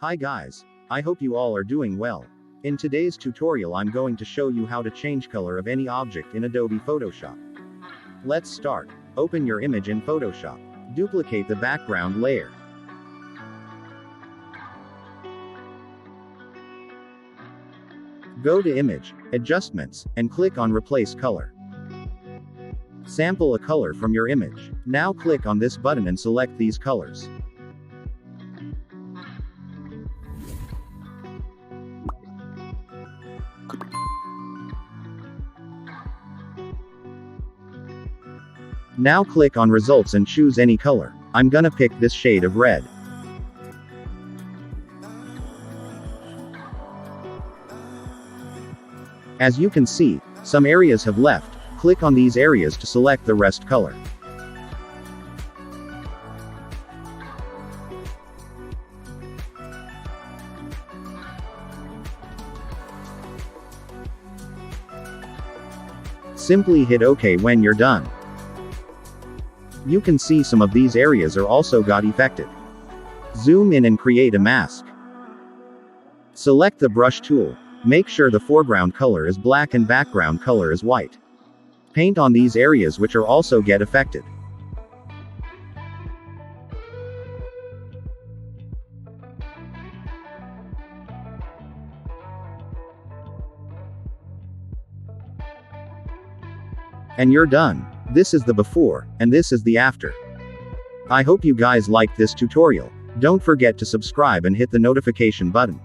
Hi guys. I hope you all are doing well. In today's tutorial I'm going to show you how to change color of any object in Adobe Photoshop. Let's start. Open your image in Photoshop. Duplicate the background layer. Go to Image, Adjustments, and click on Replace Color. Sample a color from your image. Now click on this button and select these colors. Now click on Results and choose any color. I'm gonna pick this shade of red. As you can see, some areas have left. Click on these areas to select the rest color. Simply hit OK when you're done. You can see some of these areas are also got affected. Zoom in and create a mask. Select the brush tool. Make sure the foreground color is black and background color is white. Paint on these areas which are also get affected. And you're done. This is the before, and this is the after. I hope you guys liked this tutorial. Don't forget to subscribe and hit the notification button.